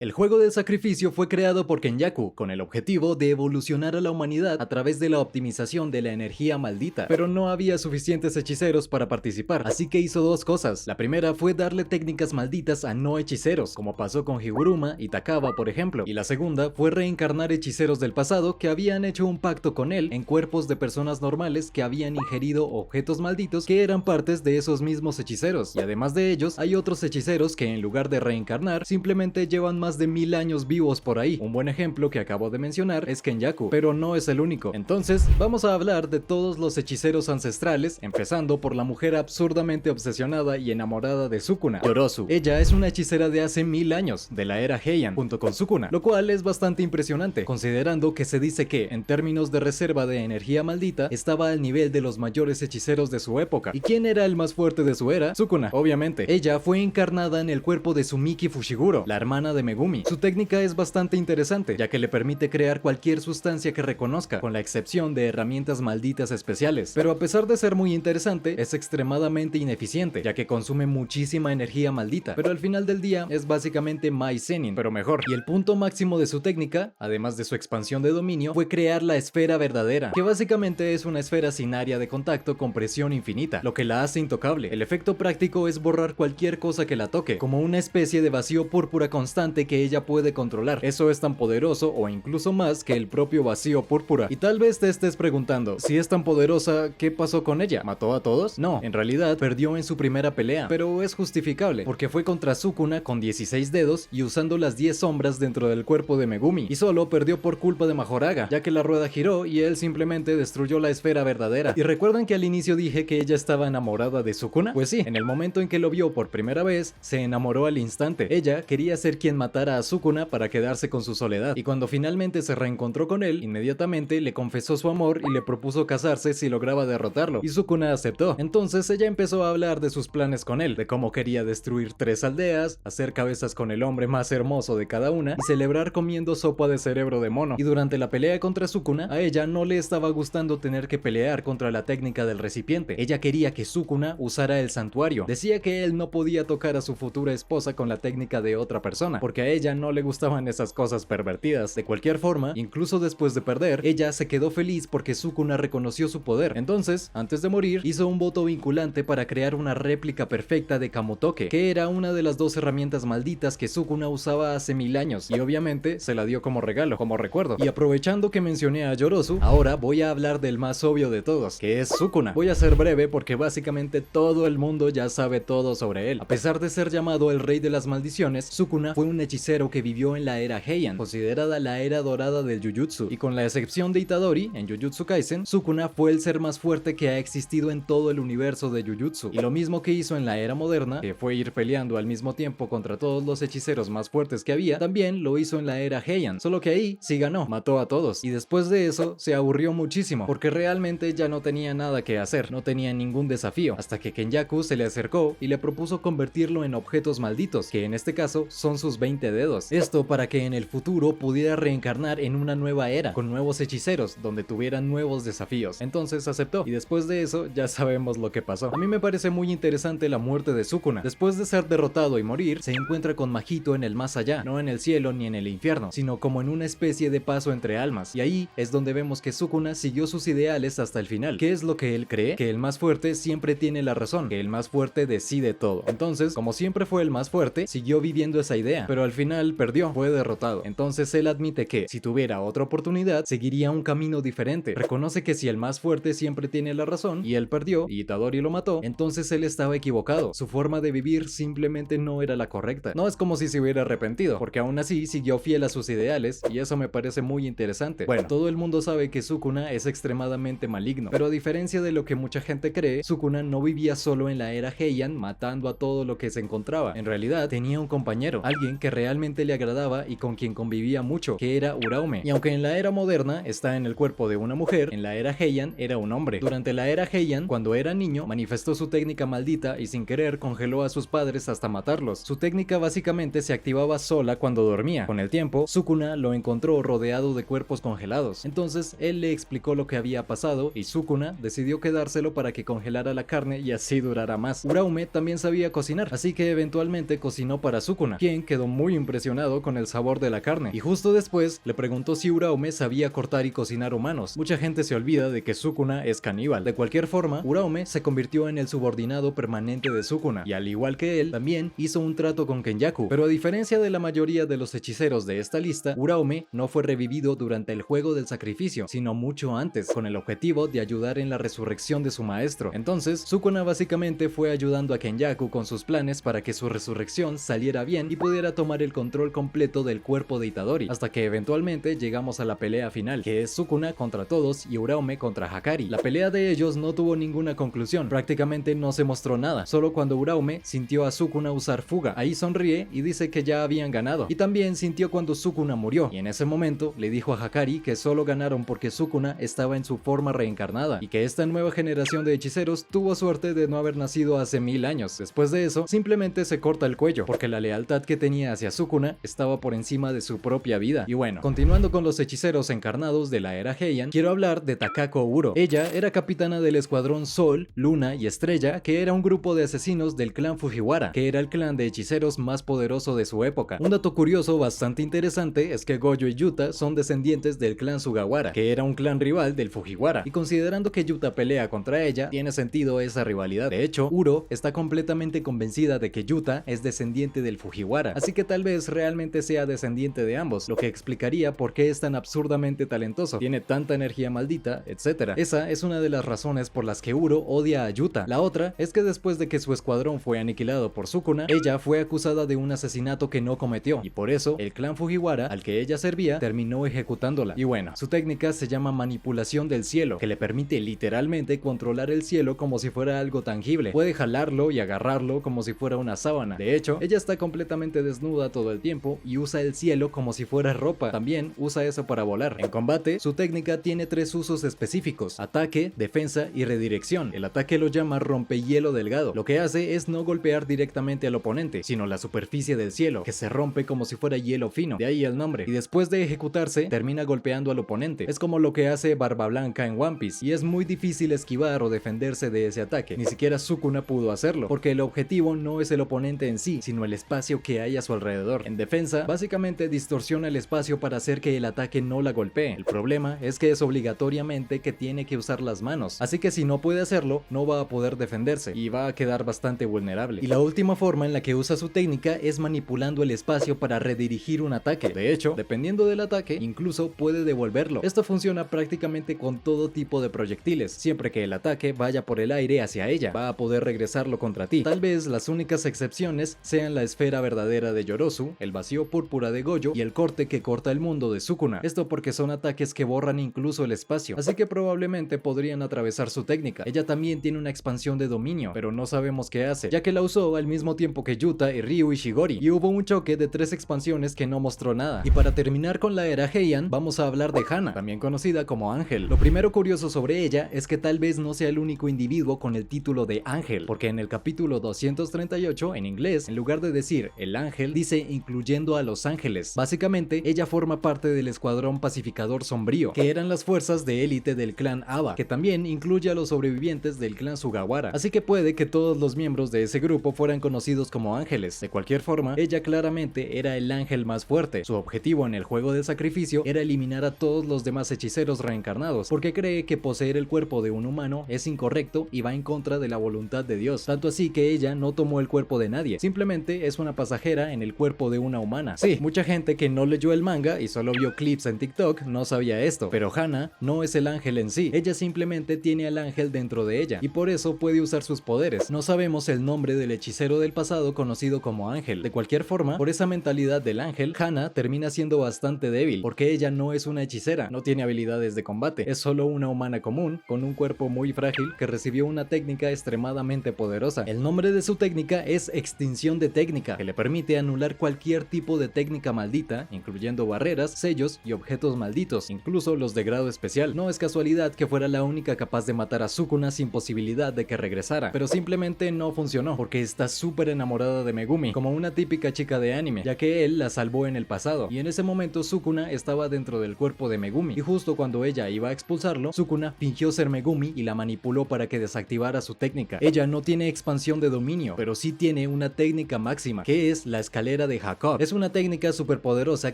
El juego del sacrificio fue creado por Kenyaku con el objetivo de evolucionar a la humanidad a través de la optimización de la energía maldita, pero no había suficientes hechiceros para participar, así que hizo dos cosas. La primera fue darle técnicas malditas a no hechiceros, como pasó con Higuruma y Takaba por ejemplo, y la segunda fue reencarnar hechiceros del pasado que habían hecho un pacto con él en cuerpos de personas normales que habían ingerido objetos malditos que eran partes de esos mismos hechiceros, y además de ellos hay otros hechiceros que en lugar de reencarnar simplemente llevan más de 1000 años vivos por ahí. Un buen ejemplo que acabo de mencionar es Kenyaku, pero no es el único. Entonces, vamos a hablar de todos los hechiceros ancestrales, empezando por la mujer absurdamente obsesionada y enamorada de Sukuna, Yorozu. Ella es una hechicera de hace 1000 años, de la era Heian, junto con Sukuna, lo cual es bastante impresionante, considerando que se dice que, en términos de reserva de energía maldita, estaba al nivel de los mayores hechiceros de su época. ¿Y quién era el más fuerte de su era? Sukuna, obviamente. Ella fue encarnada en el cuerpo de Sumiki Fushiguro, la hermana de Megumi. Su técnica es bastante interesante, ya que le permite crear cualquier sustancia que reconozca, con la excepción de herramientas malditas especiales. Pero a pesar de ser muy interesante, es extremadamente ineficiente, ya que consume muchísima energía maldita, pero al final del día es básicamente Mai Zenin, pero mejor. Y el punto máximo de su técnica, además de su expansión de dominio, fue crear la esfera verdadera, que básicamente es una esfera sin área de contacto con presión infinita, lo que la hace intocable. El efecto práctico es borrar cualquier cosa que la toque, como una especie de vacío púrpura constante que ella puede controlar. Eso es tan poderoso o incluso más que el propio vacío púrpura. Y tal vez te estés preguntando, si es tan poderosa, ¿qué pasó con ella? ¿Mató a todos? No, en realidad perdió en su primera pelea, pero es justificable, porque fue contra Sukuna con 16 dedos y usando las 10 sombras dentro del cuerpo de Megumi, y solo perdió por culpa de Mahoraga, ya que la rueda giró y él simplemente destruyó la esfera verdadera. ¿Y recuerdan que al inicio dije que ella estaba enamorada de Sukuna? Pues sí, en el momento en que lo vio por primera vez, se enamoró al instante. Ella quería ser quien matara a Sukuna para quedarse con su soledad, y cuando finalmente se reencontró con él, inmediatamente le confesó su amor y le propuso casarse si lograba derrotarlo, y Sukuna aceptó. Entonces ella empezó a hablar de sus planes con él, de cómo quería destruir 3 aldeas, hacer cabezas con el hombre más hermoso de cada una, y celebrar comiendo sopa de cerebro de mono. Y durante la pelea contra Sukuna, a ella no le estaba gustando tener que pelear contra la técnica del recipiente. Ella quería que Sukuna usara el santuario. Decía que él no podía tocar a su futura esposa con la técnica de otra persona, porque a ella no le gustaban esas cosas pervertidas. De cualquier forma, incluso después de perder, ella se quedó feliz porque Sukuna reconoció su poder. Entonces, antes de morir, hizo un voto vinculante para crear una réplica perfecta de Kamutoke, que era una de las 2 herramientas malditas que Sukuna usaba hace 1000 años, y obviamente se la dio como regalo, como recuerdo. Y aprovechando que mencioné a Yorozu, ahora voy a hablar del más obvio de todos, que es Sukuna. Voy a ser breve porque básicamente todo el mundo ya sabe todo sobre él. A pesar de ser llamado el rey de las maldiciones, Sukuna fue un hechicero que vivió en la era Heian, considerada la era dorada del Jujutsu, y con la excepción de Itadori en Jujutsu Kaisen, Sukuna fue el ser más fuerte que ha existido en todo el universo de Jujutsu, y lo mismo que hizo en la era moderna, que fue ir peleando al mismo tiempo contra todos los hechiceros más fuertes que había, también lo hizo en la era Heian, solo que ahí sí ganó, mató a todos, y después de eso se aburrió muchísimo, porque realmente ya no tenía nada que hacer, no tenía ningún desafío, hasta que Kenyaku se le acercó y le propuso convertirlo en objetos malditos, que en este caso son sus 20 dedos. Esto para que en el futuro pudiera reencarnar en una nueva era, con nuevos hechiceros, donde tuvieran nuevos desafíos. Entonces aceptó, y después de eso ya sabemos lo que pasó. A mí me parece muy interesante la muerte de Sukuna. Después de ser derrotado y morir, se encuentra con Mahito en el más allá, no en el cielo ni en el infierno, sino como en una especie de paso entre almas, y ahí es donde vemos que Sukuna siguió sus ideales hasta el final. ¿Qué es lo que él cree? Que el más fuerte siempre tiene la razón, que el más fuerte decide todo. Entonces, como siempre fue el más fuerte, siguió viviendo esa idea, pero al final perdió, fue derrotado. Entonces él admite que, si tuviera otra oportunidad, seguiría un camino diferente. Reconoce que si el más fuerte siempre tiene la razón, y él perdió, y Itadori lo mató, entonces él estaba equivocado. Su forma de vivir simplemente no era la correcta. No es como si se hubiera arrepentido, porque aún así siguió fiel a sus ideales, y eso me parece muy interesante. Bueno, todo el mundo sabe que Sukuna es extremadamente maligno, pero a diferencia de lo que mucha gente cree, Sukuna no vivía solo en la era Heian matando a todo lo que se encontraba. En realidad tenía un compañero, alguien que realmente le agradaba y con quien convivía mucho, que era Uraume. Y aunque en la era moderna está en el cuerpo de una mujer, en la era Heian era un hombre. Durante la era Heian, cuando era niño, manifestó su técnica maldita y sin querer congeló a sus padres hasta matarlos. Su técnica básicamente se activaba sola cuando dormía. Con el tiempo, Sukuna lo encontró rodeado de cuerpos congelados. Entonces él le explicó lo que había pasado y Sukuna decidió quedárselo para que congelara la carne y así durara más. Uraume también sabía cocinar, así que eventualmente cocinó para Sukuna, quien quedó muy muy impresionado con el sabor de la carne, y justo después le preguntó si Uraume sabía cortar y cocinar humanos. Mucha gente se olvida de que Sukuna es caníbal. De cualquier forma, Uraume se convirtió en el subordinado permanente de Sukuna, y al igual que él, también hizo un trato con Kenjaku. Pero a diferencia de la mayoría de los hechiceros de esta lista, Uraume no fue revivido durante el juego del sacrificio, sino mucho antes, con el objetivo de ayudar en la resurrección de su maestro. Entonces, Sukuna básicamente fue ayudando a Kenjaku con sus planes para que su resurrección saliera bien y pudiera tomar el control completo del cuerpo de Itadori, hasta que eventualmente llegamos a la pelea final, que es Sukuna contra todos y Uraume contra Hakari. La pelea de ellos no tuvo ninguna conclusión, prácticamente no se mostró nada, solo cuando Uraume sintió a Sukuna usar fuga. Ahí sonríe y dice que ya habían ganado, y también sintió cuando Sukuna murió, y en ese momento le dijo a Hakari que solo ganaron porque Sukuna estaba en su forma reencarnada, y que esta nueva generación de hechiceros tuvo suerte de no haber nacido hace 1000 años. Después de eso, simplemente se corta el cuello, porque la lealtad que tenía hacia Sukuna estaba por encima de su propia vida. Y bueno, continuando con los hechiceros encarnados de la era Heian, quiero hablar de Takako Uro. Ella era capitana del escuadrón Sol, Luna y Estrella, que era un grupo de asesinos del clan Fujiwara, que era el clan de hechiceros más poderoso de su época. Un dato curioso bastante interesante es que Gojo y Yuta son descendientes del clan Sugawara, que era un clan rival del Fujiwara, y considerando que Yuta pelea contra ella, tiene sentido esa rivalidad. De hecho, Uro está completamente convencida de que Yuta es descendiente del Fujiwara, así que tal vez realmente sea descendiente de ambos, lo que explicaría por qué es tan absurdamente talentoso, tiene tanta energía maldita, etc. Esa es una de las razones por las que Uro odia a Yuta. La otra es que después de que su escuadrón fue aniquilado por Sukuna, ella fue acusada de un asesinato que no cometió, y por eso el clan Fujiwara al que ella servía terminó ejecutándola. Y bueno, su técnica se llama manipulación del cielo, que le permite literalmente controlar el cielo como si fuera algo tangible. Puede jalarlo y agarrarlo como si fuera una sábana. De hecho, ella está completamente desnuda todo el tiempo y usa el cielo como si fuera ropa. También usa eso para volar. En combate, su técnica tiene 3 usos específicos: ataque, defensa y redirección. El ataque lo llama rompehielo delgado. Lo que hace es no golpear directamente al oponente, sino la superficie del cielo, que se rompe como si fuera hielo fino, de ahí el nombre. Y después de ejecutarse, termina golpeando al oponente. Es como lo que hace Barba Blanca en One Piece, y es muy difícil esquivar o defenderse de ese ataque. Ni siquiera Sukuna pudo hacerlo, porque el objetivo no es el oponente en sí, sino el espacio que hay a su alrededor. En defensa, básicamente distorsiona el espacio para hacer que el ataque no la golpee. El problema es que es obligatoriamente que tiene que usar las manos, así que si no puede hacerlo, no va a poder defenderse y va a quedar bastante vulnerable. Y la última forma en la que usa su técnica es manipulando el espacio para redirigir un ataque. De hecho, dependiendo del ataque, incluso puede devolverlo. Esto funciona prácticamente con todo tipo de proyectiles. Siempre que el ataque vaya por el aire hacia ella, va a poder regresarlo contra ti. Tal vez las únicas excepciones sean la esfera verdadera de Yorozu, el vacío púrpura de Gojo y el corte que corta el mundo de Sukuna. Esto porque son ataques que borran incluso el espacio, así que probablemente podrían atravesar su técnica. Ella también tiene una expansión de dominio, pero no sabemos qué hace, ya que la usó al mismo tiempo que Yuta y Ryu y Shigori, y hubo un choque de 3 expansiones que no mostró nada. Y para terminar con la era Heian, vamos a hablar de Hana, también conocida como Ángel. Lo primero curioso sobre ella es que tal vez no sea el único individuo con el título de Ángel, porque en el capítulo 238 en inglés, en lugar de decir el ángel, dice incluyendo a los ángeles. Básicamente, ella forma parte del escuadrón pacificador sombrío, que eran las fuerzas de élite del clan Aba, que también incluye a los sobrevivientes del clan Sugawara, así que puede que todos los miembros de ese grupo fueran conocidos como ángeles. De cualquier forma, ella claramente era el ángel más fuerte. Su objetivo en el juego del sacrificio era eliminar a todos los demás hechiceros reencarnados, porque cree que poseer el cuerpo de un humano es incorrecto y va en contra de la voluntad de Dios, tanto así que ella no tomó el cuerpo de nadie, simplemente es una pasajera en el cuerpo de una humana. Sí, mucha gente que no leyó el manga y solo vio clips en TikTok no sabía esto, pero Hana no es el ángel en sí, ella simplemente tiene al ángel dentro de ella, y por eso puede usar sus poderes. No sabemos el nombre del hechicero del pasado conocido como ángel. De cualquier forma, por esa mentalidad del ángel, Hana termina siendo bastante débil, porque ella no es una hechicera, no tiene habilidades de combate, es solo una humana común, con un cuerpo muy frágil que recibió una técnica extremadamente poderosa. El nombre de su técnica es extinción de técnica, que le permite anular cualquier tipo de técnica maldita, incluyendo barreras, sellos y objetos malditos, incluso los de grado especial. No es casualidad que fuera la única capaz de matar a Sukuna sin posibilidad de que regresara, pero simplemente no funcionó, porque está súper enamorada de Megumi, como una típica chica de anime, ya que él la salvó en el pasado, y en ese momento Sukuna estaba dentro del cuerpo de Megumi, y justo cuando ella iba a expulsarlo, Sukuna fingió ser Megumi y la manipuló para que desactivara su técnica. Ella no tiene expansión de dominio, pero sí tiene una técnica máxima, que es la escalera escalera de Jacob. Es una técnica súper poderosa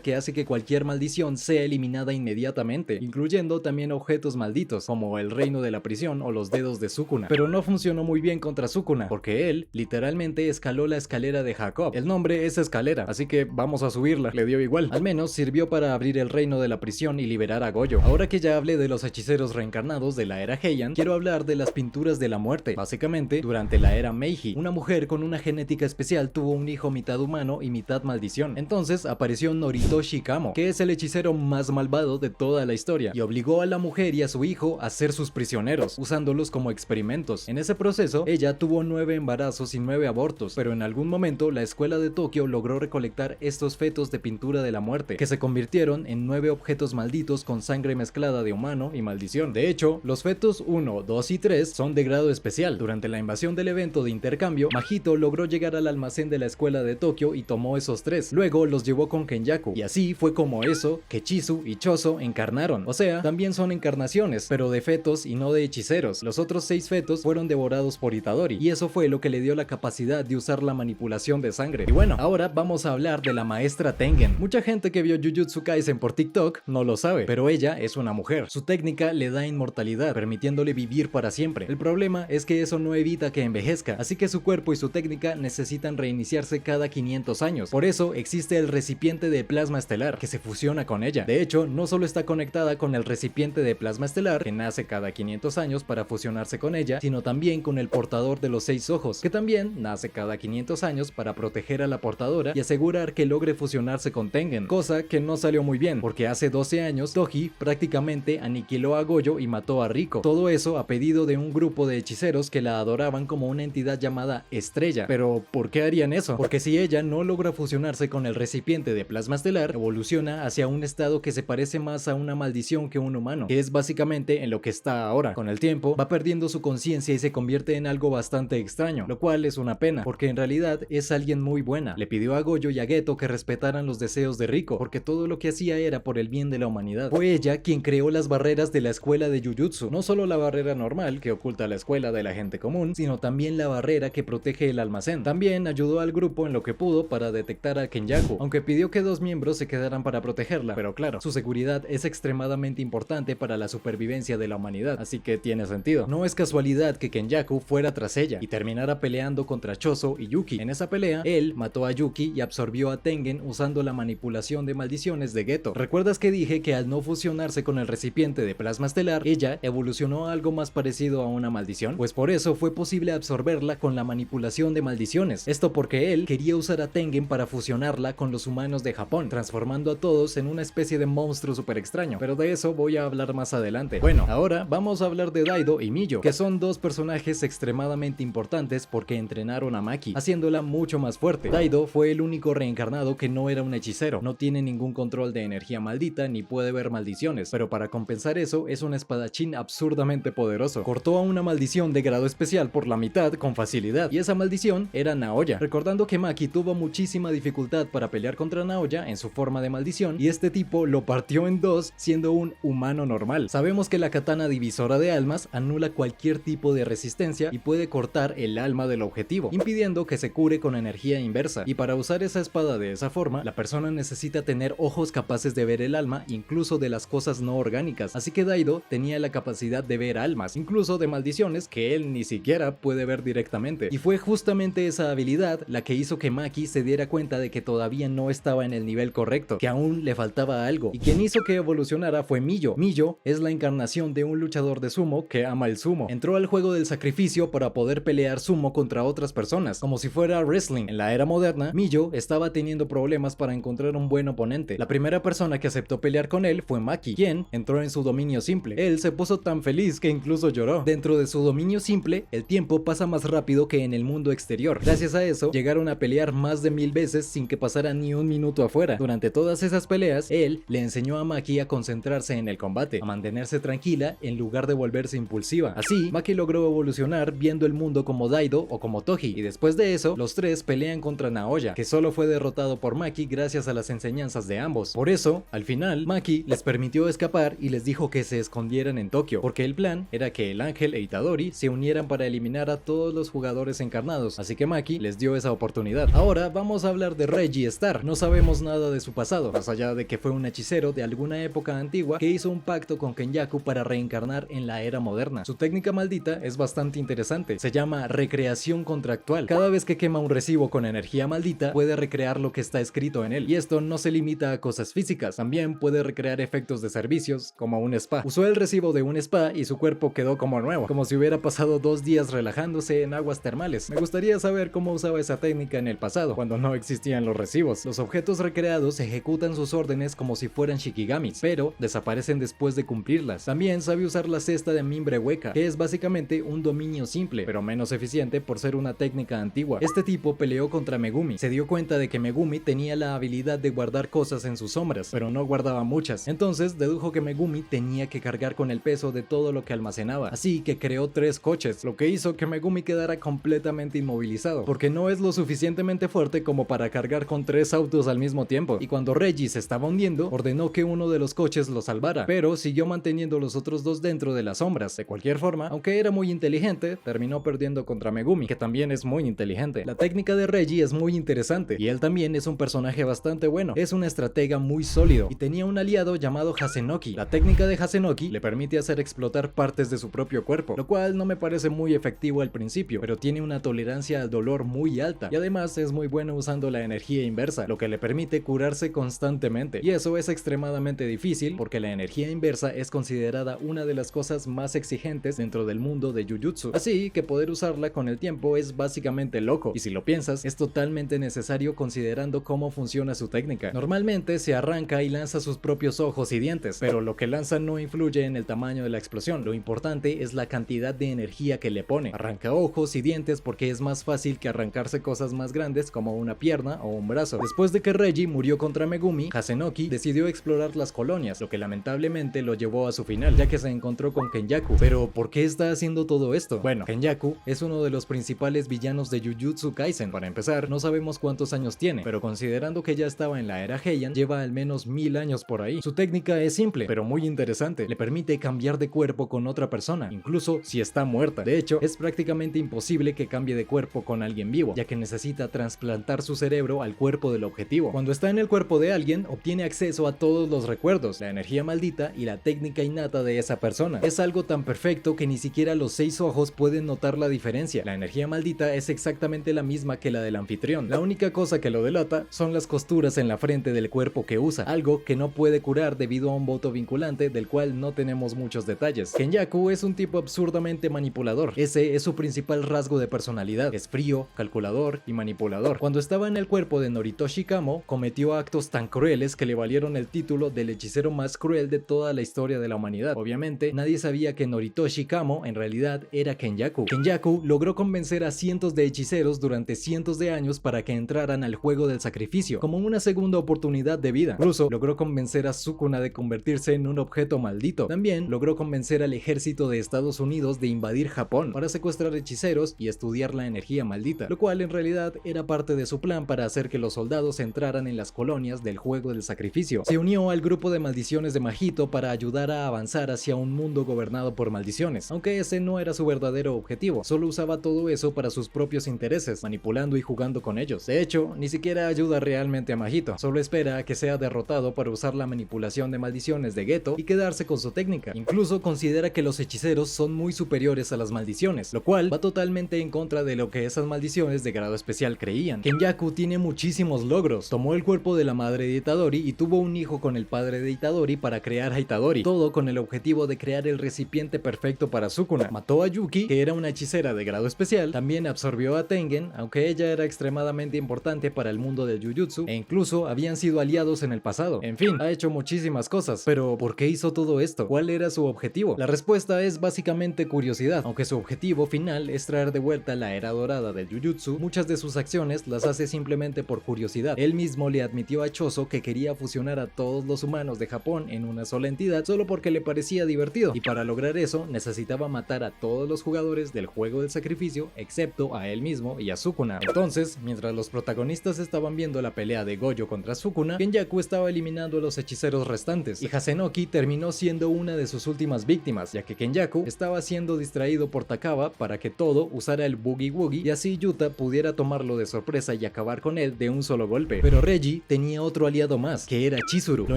que hace que cualquier maldición sea eliminada inmediatamente, incluyendo también objetos malditos, como el reino de la prisión o los dedos de Sukuna. Pero no funcionó muy bien contra Sukuna, porque él literalmente escaló la escalera de Jacob. El nombre es escalera, así que vamos a subirla, le dio igual. Al menos sirvió para abrir el reino de la prisión y liberar a Gojo. Ahora que ya hablé de los hechiceros reencarnados de la era Heian, quiero hablar de las pinturas de la muerte. Básicamente, durante la era Meiji, una mujer con una genética especial tuvo un hijo mitad humano y mitad maldición. Entonces apareció Noritoshi Kamo, que es el hechicero más malvado de toda la historia, y obligó a la mujer y a su hijo a ser sus prisioneros, usándolos como experimentos. En ese proceso, ella tuvo 9 embarazos y 9 abortos, pero en algún momento la escuela de Tokio logró recolectar estos fetos de pintura de la muerte, que se convirtieron en 9 objetos malditos con sangre mezclada de humano y maldición. De hecho, los fetos 1, 2 y 3 son de grado especial. Durante la invasión del evento de intercambio, Mahito logró llegar al almacén de la escuela de Tokio y tomó esos 3. Luego los llevó con Kenyaku, y así fue como eso, Kechisu y Choso encarnaron. O sea, también son encarnaciones, pero de fetos y no de hechiceros. Los otros 6 fetos fueron devorados por Itadori, y eso fue lo que le dio la capacidad de usar la manipulación de sangre. Y bueno, ahora vamos a hablar de la maestra Tengen. Mucha gente que vio Jujutsu Kaisen por TikTok no lo sabe, pero ella es una mujer. Su técnica le da inmortalidad, permitiéndole vivir para siempre. El problema es que eso no evita que envejezca, así que su cuerpo y su técnica necesitan reiniciarse cada 500 años. Por eso existe el recipiente de plasma estelar, que se fusiona con ella. De hecho, no solo está conectada con el recipiente de plasma estelar, que nace cada 500 años para fusionarse con ella, sino también con el portador de los 6 ojos, que también nace cada 500 años para proteger a la portadora y asegurar que logre fusionarse con Tengen, cosa que no salió muy bien, porque hace 12 años Toji prácticamente aniquiló a Gojo y mató a Riko. Todo eso a pedido de un grupo de hechiceros que la adoraban como una entidad llamada Estrella. Pero ¿por qué harían eso? Porque si ella no logra fusionarse con el recipiente de plasma estelar, evoluciona hacia un estado que se parece más a una maldición que un humano, que es básicamente en lo que está ahora. Con el tiempo va perdiendo su conciencia y se convierte en algo bastante extraño, lo cual es una pena, porque en realidad es alguien muy buena. Le pidió a Gojo y a Geto que respetaran los deseos de Riko, porque todo lo que hacía era por el bien de la humanidad. Fue ella quien creó las barreras de la escuela de Jujutsu, no solo la barrera normal que oculta la escuela de la gente común, sino también la barrera que protege el almacén. También ayudó al grupo en lo que pudo para detectar a Kenyaku, aunque pidió que 2 miembros se quedaran para protegerla, pero claro, su seguridad es extremadamente importante para la supervivencia de la humanidad, así que tiene sentido. No es casualidad que Kenyaku fuera tras ella y terminara peleando contra Choso y Yuki. En esa pelea, él mató a Yuki y absorbió a Tengen usando la manipulación de maldiciones de Geto. ¿Recuerdas que dije que al no fusionarse con el recipiente de plasma estelar, ella evolucionó a algo más parecido a una maldición? Pues por eso fue posible absorberla con la manipulación de maldiciones. Esto porque él quería usar a Tengen para fusionarla con los humanos de Japón, transformando a todos en una especie de monstruo súper extraño, pero de eso voy a hablar más adelante. Bueno, ahora vamos a hablar de Daido y Miyo, que son 2 personajes extremadamente importantes porque entrenaron a Maki, haciéndola mucho más fuerte. Daido fue el único reencarnado que no era un hechicero, no tiene ningún control de energía maldita ni puede ver maldiciones, pero para compensar eso es un espadachín absurdamente poderoso. Cortó a una maldición de grado especial por la mitad con facilidad, y esa maldición era Naoya, recordando que Maki tuvo muchísima dificultad para pelear contra Naoya en su forma de maldición, y este tipo lo partió en 2 siendo un humano normal. Sabemos que la katana divisora de almas anula cualquier tipo de resistencia y puede cortar el alma del objetivo, impidiendo que se cure con energía inversa, y para usar esa espada de esa forma, la persona necesita tener ojos capaces de ver el alma, incluso de las cosas no orgánicas, así que Daido tenía la capacidad de ver almas, incluso de maldiciones que él ni siquiera puede ver directamente, y fue justamente esa habilidad la que hizo que Maki se diera cuenta de que todavía no estaba en el nivel correcto, que aún le faltaba algo, y quien hizo que evolucionara fue Miyo. Miyo es la encarnación de un luchador de sumo que ama el sumo. Entró al juego del sacrificio para poder pelear sumo contra otras personas, como si fuera wrestling. En la era moderna, Miyo estaba teniendo problemas para encontrar un buen oponente. La primera persona que aceptó pelear con él fue Maki, quien entró en su dominio simple. Él se puso tan feliz que incluso lloró. Dentro de su dominio simple, el tiempo pasa más rápido que en el mundo exterior. Gracias a eso, llegaron a pelear más de 1000 veces sin que pasara ni un minuto afuera. Durante todas esas peleas, él le enseñó a Maki a concentrarse en el combate, a mantenerse tranquila en lugar de volverse impulsiva. Así, Maki logró evolucionar viendo el mundo como Daido o como Toji, y después de eso, los 3 pelean contra Naoya, que solo fue derrotado por Maki gracias a las enseñanzas de ambos. Por eso, al final, Maki les permitió escapar y les dijo que se escondieran en Tokio, porque el plan era que el ángel e Itadori se unieran para eliminar a todos los jugadores encarnados, así que Maki les dio esa oportunidad. Ahora vamos vamos a hablar de Reggie Star. No sabemos nada de su pasado, más allá de que fue un hechicero de alguna época antigua que hizo un pacto con Kenjaku para reencarnar en la era moderna. Su técnica maldita es bastante interesante, se llama recreación contractual. Cada vez que quema un recibo con energía maldita, puede recrear lo que está escrito en él, y esto no se limita a cosas físicas, también puede recrear efectos de servicios, como un spa. Usó el recibo de un spa y su cuerpo quedó como nuevo, como si hubiera pasado 2 días relajándose en aguas termales. Me gustaría saber cómo usaba esa técnica en el pasado, cuando no existían los recibos. Los objetos recreados ejecutan sus órdenes como si fueran shikigamis, pero desaparecen después de cumplirlas. También sabe usar la cesta de mimbre hueca, que es básicamente un dominio simple, pero menos eficiente por ser una técnica antigua. Este tipo peleó contra Megumi, se dio cuenta de que Megumi tenía la habilidad de guardar cosas en sus sombras, pero no guardaba muchas. Entonces dedujo que Megumi tenía que cargar con el peso de todo lo que almacenaba, así que creó 3 coches, lo que hizo que Megumi quedara completamente inmovilizado, porque no es lo suficientemente fuerte como para cargar con 3 autos al mismo tiempo. Y cuando Reggie se estaba hundiendo, ordenó que uno de los coches lo salvara, pero siguió manteniendo los otros 2 dentro de las sombras. De cualquier forma, aunque era muy inteligente, terminó perdiendo contra Megumi, que también es muy inteligente. La técnica de Reggie es muy interesante, y él también es un personaje bastante bueno. Es un estratega muy sólido, y tenía un aliado llamado Hasenoki. La técnica de Hasenoki le permite hacer explotar partes de su propio cuerpo, lo cual no me parece muy efectivo al principio, pero tiene una tolerancia al dolor muy alta, y además es muy bueno usando la energía inversa, lo que le permite curarse constantemente, y eso es extremadamente difícil porque la energía inversa es considerada una de las cosas más exigentes dentro del mundo de Jujutsu, así que poder usarla con el tiempo es básicamente loco, y si lo piensas, es totalmente necesario considerando cómo funciona su técnica. Normalmente se arranca y lanza sus propios ojos y dientes, pero lo que lanza no influye en el tamaño de la explosión, lo importante es la cantidad de energía que le pone. Arranca ojos y dientes porque es más fácil que arrancarse cosas más grandes como una pierna o un brazo. Después de que Reggie murió contra Megumi, Hasenoki decidió explorar las colonias, lo que lamentablemente lo llevó a su final, ya que se encontró con Kenjaku. Pero ¿por qué está haciendo todo esto? Bueno, Kenjaku es uno de los principales villanos de Jujutsu Kaisen. Para empezar, no sabemos cuántos años tiene, pero considerando que ya estaba en la era Heian, lleva al menos 1000 años por ahí. Su técnica es simple, pero muy interesante. Le permite cambiar de cuerpo con otra persona, incluso si está muerta. De hecho, es prácticamente imposible que cambie de cuerpo con alguien vivo, ya que necesita trasplantar su cerebro al cuerpo del objetivo. Cuando está en el cuerpo de alguien, obtiene acceso a todos los recuerdos, la energía maldita y la técnica innata de esa persona. Es algo tan perfecto que ni siquiera los 6 ojos pueden notar la diferencia. La energía maldita es exactamente la misma que la del anfitrión. La única cosa que lo delata son las costuras en la frente del cuerpo que usa, algo que no puede curar debido a un voto vinculante del cual no tenemos muchos detalles. Kenjaku es un tipo absurdamente manipulador. Ese es su principal rasgo de personalidad. Es frío, calculador y manipulador. Cuando estaba en el cuerpo de Noritoshi Kamo, cometió actos tan crueles que le valieron el título del hechicero más cruel de toda la historia de la humanidad. Obviamente, nadie sabía que Noritoshi Kamo en realidad era Kenjaku. Kenjaku logró convencer a cientos de hechiceros durante cientos de años para que entraran al juego del sacrificio, como una segunda oportunidad de vida. Incluso logró convencer a Sukuna de convertirse en un objeto maldito. También logró convencer al ejército de Estados Unidos de invadir Japón para secuestrar hechiceros y estudiar la energía maldita, lo cual en realidad era parte de su plan para hacer que los soldados entraran en las colonias del juego del sacrificio. Se unió al grupo de maldiciones de Mahito para ayudar a avanzar hacia un mundo gobernado por maldiciones, aunque ese no era su verdadero objetivo, solo usaba todo eso para sus propios intereses, manipulando y jugando con ellos. De hecho, ni siquiera ayuda realmente a Mahito, solo espera a que sea derrotado para usar la manipulación de maldiciones de Geto y quedarse con su técnica. Incluso considera que los hechiceros son muy superiores a las maldiciones, lo cual va totalmente en contra de lo que esas maldiciones de grado especial creían. Kenjaku tiene muchísimos logros. Tomó el cuerpo de la madre de Itadori y tuvo un hijo con el padre de Itadori para crear a Itadori, todo con el objetivo de crear el recipiente perfecto para Sukuna. Mató a Yuki, que era una hechicera de grado especial, también absorbió a Tengen, aunque ella era extremadamente importante para el mundo del Jujutsu, e incluso habían sido aliados en el pasado. En fin, ha hecho muchísimas cosas, pero ¿por qué hizo todo esto? ¿Cuál era su objetivo? La respuesta es básicamente curiosidad. Aunque su objetivo final es traer de vuelta la era dorada del Jujutsu, muchas de sus acciones las hace simplemente por curiosidad. Él mismo le admitió a Choso que quería fusionar a todos los humanos de Japón en una sola entidad solo porque le parecía divertido, y para lograr eso necesitaba matar a todos los jugadores del juego del sacrificio excepto a él mismo y a Sukuna. Entonces, mientras los protagonistas estaban viendo la pelea de Gojo contra Sukuna, Kenjaku estaba eliminando a los hechiceros restantes, y Hasenoki terminó siendo una de sus últimas víctimas, ya que Kenjaku estaba siendo distraído por Takaba para que Todo usara el Boogie Woogie y así Yuta pudiera tomarlo de sorpresa y y acabar con él de un solo golpe. Pero Reggie tenía otro aliado más, que era Chizuru. Lo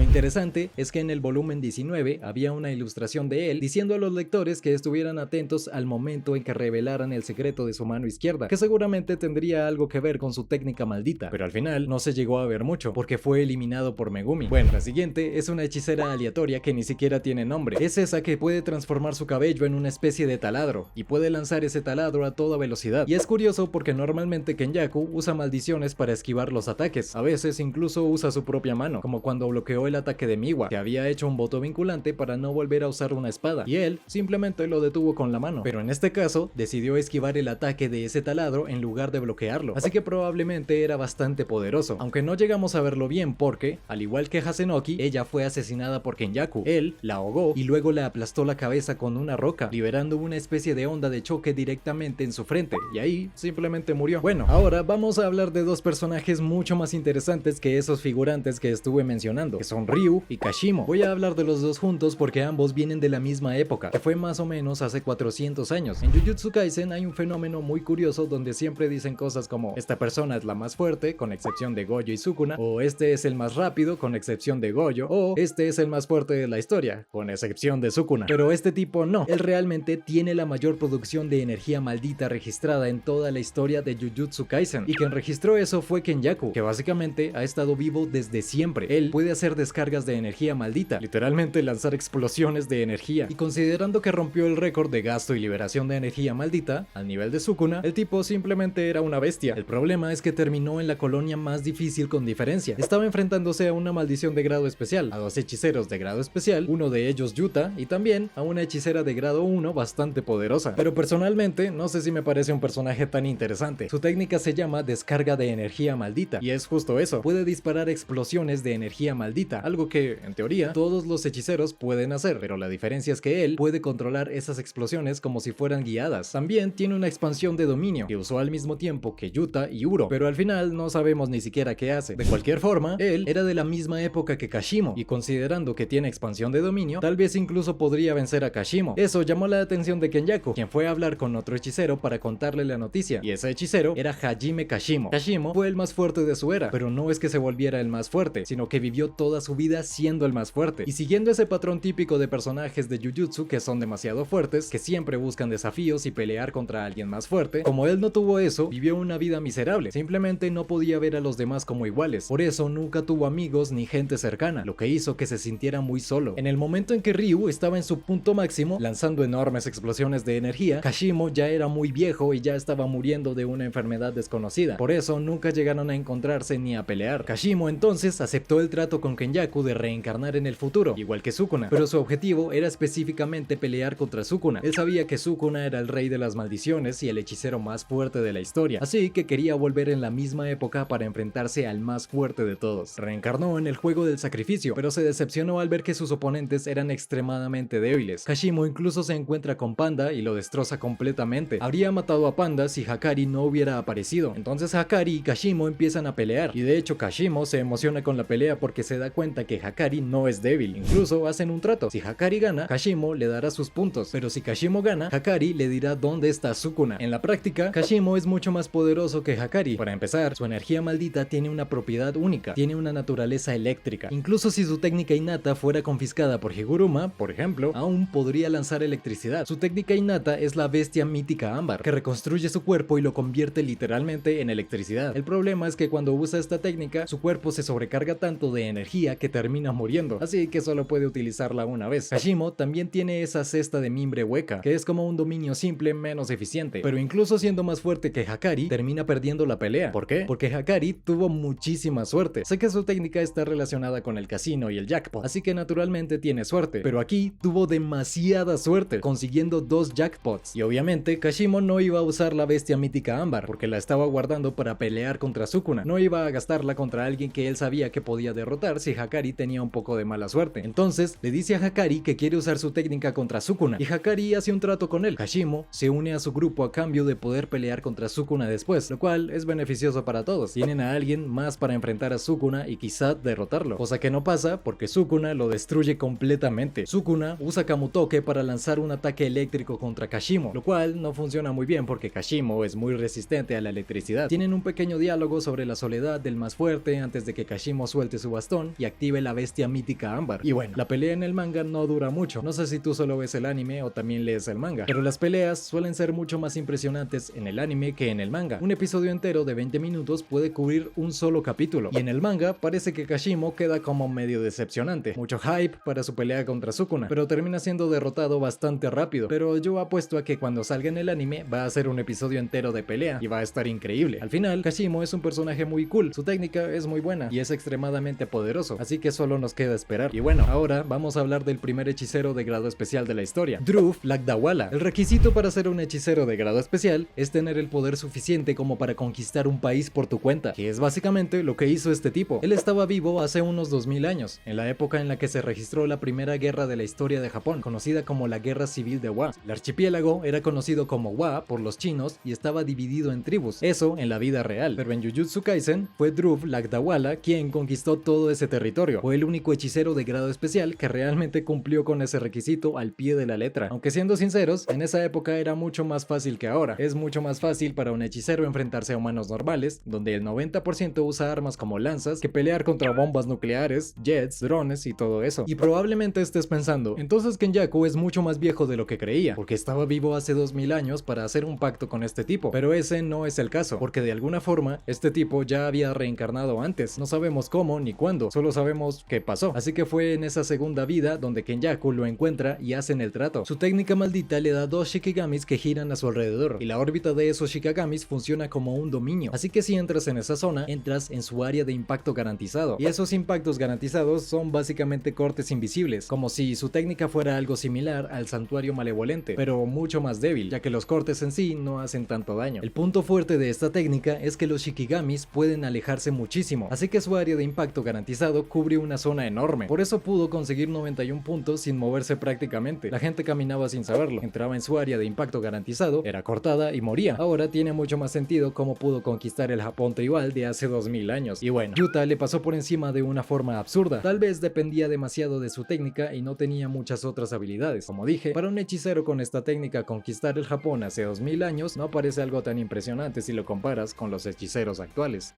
interesante es que en el volumen 19 había una ilustración de él diciendo a los lectores que estuvieran atentos al momento en que revelaran el secreto de su mano izquierda, que seguramente tendría algo que ver con su técnica maldita, pero al final no se llegó a ver mucho, porque fue eliminado por Megumi. Bueno, la siguiente es una hechicera aleatoria que ni siquiera tiene nombre. Es esa que puede transformar su cabello en una especie de taladro, y puede lanzar ese taladro a toda velocidad. Y es curioso porque normalmente Kenjaku usa maldiciones para esquivar los ataques, a veces incluso usa su propia mano, como cuando bloqueó el ataque de Miwa, que había hecho un voto vinculante para no volver a usar una espada, y él simplemente lo detuvo con la mano. Pero en este caso, decidió esquivar el ataque de ese taladro en lugar de bloquearlo, así que probablemente era bastante poderoso, aunque no llegamos a verlo bien porque, al igual que Hasenoki, ella fue asesinada por Kenjaku. Él la ahogó y luego le aplastó la cabeza con una roca, liberando una especie de onda de choque directamente en su frente, y ahí simplemente murió. Bueno, ahora vamos a hablar de dos personajes mucho más interesantes que esos figurantes que estuve mencionando, que son Ryu y Kashimo. Voy a hablar de los dos juntos porque ambos vienen de la misma época, que fue más o menos hace 400 años. En Jujutsu Kaisen hay un fenómeno muy curioso donde siempre dicen cosas como esta persona es la más fuerte, con excepción de Gojo y Sukuna, o este es el más rápido, con excepción de Gojo, o este es el más fuerte de la historia, con excepción de Sukuna. Pero este tipo no, él realmente tiene la mayor producción de energía maldita registrada en toda la historia de Jujutsu Kaisen, y quien registró eso fue Kenjaku, que básicamente ha estado vivo desde siempre. Él puede hacer descargas de energía maldita, literalmente lanzar explosiones de energía, y considerando que rompió el récord de gasto y liberación de energía maldita al nivel de Sukuna, el tipo simplemente era una bestia. El problema es que terminó en la colonia más difícil con diferencia. Estaba enfrentándose a una maldición de grado especial, a dos hechiceros de grado especial, uno de ellos Yuta, y también a una hechicera de grado 1 bastante poderosa. Pero personalmente no sé si me parece un personaje tan interesante. Su técnica se llama descarga de energía maldita, y es justo eso, puede disparar explosiones de energía maldita, algo que, en teoría, todos los hechiceros pueden hacer, pero la diferencia es que él puede controlar esas explosiones como si fueran guiadas. También tiene una expansión de dominio, que usó al mismo tiempo que Yuta y Uro, pero al final no sabemos ni siquiera qué hace. De cualquier forma, él era de la misma época que Kashimo, y considerando que tiene expansión de dominio, tal vez incluso podría vencer a Kashimo. Eso llamó la atención de Kenjaku, quien fue a hablar con otro hechicero para contarle la noticia, y ese hechicero era Hajime Kashimo. Kashimo fue el más fuerte de su era, pero no es que se volviera el más fuerte, sino que vivió toda su vida siendo el más fuerte, y siguiendo ese patrón típico de personajes de Jujutsu que son demasiado fuertes, que siempre buscan desafíos y pelear contra alguien más fuerte. Como él no tuvo eso, vivió una vida miserable, simplemente no podía ver a los demás como iguales, por eso nunca tuvo amigos ni gente cercana, lo que hizo que se sintiera muy solo. En el momento en que Ryu estaba en su punto máximo, lanzando enormes explosiones de energía, Kashimo ya era muy viejo y ya estaba muriendo de una enfermedad desconocida, por eso nunca llegaron a encontrarse ni a pelear. Kashimo entonces aceptó el trato con Kenjaku de reencarnar en el futuro, igual que Sukuna, pero su objetivo era específicamente pelear contra Sukuna. Él sabía que Sukuna era el rey de las maldiciones y el hechicero más fuerte de la historia, así que quería volver en la misma época para enfrentarse al más fuerte de todos. Reencarnó en el juego del sacrificio, pero se decepcionó al ver que sus oponentes eran extremadamente débiles. Kashimo incluso se encuentra con Panda y lo destroza completamente. Habría matado a Panda si Hakari no hubiera aparecido. Entonces Hakari y Kashimo empiezan a pelear, y de hecho Kashimo se emociona con la pelea porque se da cuenta que Hakari no es débil. Incluso hacen un trato: si Hakari gana, Kashimo le dará sus puntos, pero si Kashimo gana, Hakari le dirá dónde está Sukuna. En la práctica, Kashimo es mucho más poderoso que Hakari. Para empezar, su energía maldita tiene una propiedad única, tiene una naturaleza eléctrica. Incluso si su técnica innata fuera confiscada por Higuruma, por ejemplo, aún podría lanzar electricidad. Su técnica innata es la bestia mítica ámbar, que reconstruye su cuerpo y lo convierte literalmente en electricidad. El problema es que cuando usa esta técnica, su cuerpo se sobrecarga tanto de energía que termina muriendo, así que solo puede utilizarla una vez. Kashimo también tiene esa cesta de mimbre hueca, que es como un dominio simple menos eficiente, pero incluso siendo más fuerte que Hakari, termina perdiendo la pelea. ¿Por qué? Porque Hakari tuvo muchísima suerte. Sé que su técnica está relacionada con el casino y el jackpot, así que naturalmente tiene suerte, pero aquí tuvo demasiada suerte, consiguiendo 2 jackpots, y obviamente Kashimo no iba a usar la bestia mítica ámbar, porque la estaba guardando para pelear contra Sukuna. No iba a gastarla contra alguien que él sabía que podía derrotar si Hakari tenía un poco de mala suerte. Entonces le dice a Hakari que quiere usar su técnica contra Sukuna, y Hakari hace un trato con él. Kashimo se une a su grupo a cambio de poder pelear contra Sukuna después, lo cual es beneficioso para todos. Tienen a alguien más para enfrentar a Sukuna y quizá derrotarlo, cosa que no pasa porque Sukuna lo destruye completamente. Sukuna usa Kamutoke para lanzar un ataque eléctrico contra Kashimo, lo cual no funciona muy bien porque Kashimo es muy resistente a la electricidad. Tienen tienen un pequeño diálogo sobre la soledad del más fuerte antes de que Kashimo suelte su bastón y active la bestia mítica Ámbar. Y bueno, la pelea en el manga no dura mucho. No sé si tú solo ves el anime o también lees el manga, pero las peleas suelen ser mucho más impresionantes en el anime que en el manga. Un episodio entero de 20 minutos puede cubrir un solo capítulo, y en el manga parece que Kashimo queda como medio decepcionante. Mucho hype para su pelea contra Sukuna, pero termina siendo derrotado bastante rápido. Pero yo apuesto a que cuando salga en el anime va a ser un episodio entero de pelea y va a estar increíble. Al final, Kashimo es un personaje muy cool, su técnica es muy buena y es extremadamente poderoso, así que solo nos queda esperar. Y bueno, ahora vamos a hablar del primer hechicero de grado especial de la historia, Dhruv Lagdawala. El requisito para ser un hechicero de grado especial es tener el poder suficiente como para conquistar un país por tu cuenta, que es básicamente lo que hizo este tipo. Él estaba vivo hace unos 2000 años, en la época en la que se registró la primera guerra de la historia de Japón, conocida como la Guerra Civil de Wa. El archipiélago era conocido como Wa por los chinos y estaba dividido en tribus, eso en la vida real, pero en Jujutsu Kaisen fue Dhruv Lagdawala quien conquistó todo ese territorio. Fue el único hechicero de grado especial que realmente cumplió con ese requisito al pie de la letra. Aunque siendo sinceros, en esa época era mucho más fácil que ahora. Es mucho más fácil para un hechicero enfrentarse a humanos normales, donde el 90% usa armas como lanzas, que pelear contra bombas nucleares, jets, drones y todo eso. Y probablemente estés pensando, entonces Kenjaku es mucho más viejo de lo que creía, porque estaba vivo hace 2000 años para hacer un pacto con este tipo. Pero ese no es el caso, porque de alguna forma este tipo ya había reencarnado antes. No sabemos cómo ni cuándo, solo sabemos qué pasó. Así que fue en esa segunda vida donde Kenjaku lo encuentra y hacen el trato. Su técnica maldita le da 2 Shikigamis que giran a su alrededor, y la órbita de esos Shikigamis funciona como un dominio. Así que si entras en esa zona, entras en su área de impacto garantizado. Y esos impactos garantizados son básicamente cortes invisibles, como si su técnica fuera algo similar al santuario malevolente, pero mucho más débil, ya que los cortes en sí no hacen tanto daño. El punto fuerte de esta técnica es que los Shikigamis pueden alejarse muchísimo, así que su área de impacto garantizado cubre una zona enorme. Por eso pudo conseguir 91 puntos sin moverse prácticamente. La gente caminaba sin saberlo, entraba en su área de impacto garantizado, era cortada y moría. Ahora tiene mucho más sentido cómo pudo conquistar el Japón tribal de hace 2000 años. Y bueno, Yuta le pasó por encima de una forma absurda. Tal vez dependía demasiado de su técnica y no tenía muchas otras habilidades. Como dije, para un hechicero con esta técnica conquistar el Japón hace 2000 años no parece algo tan impresionante si lo comparas con los hechiceros actuales.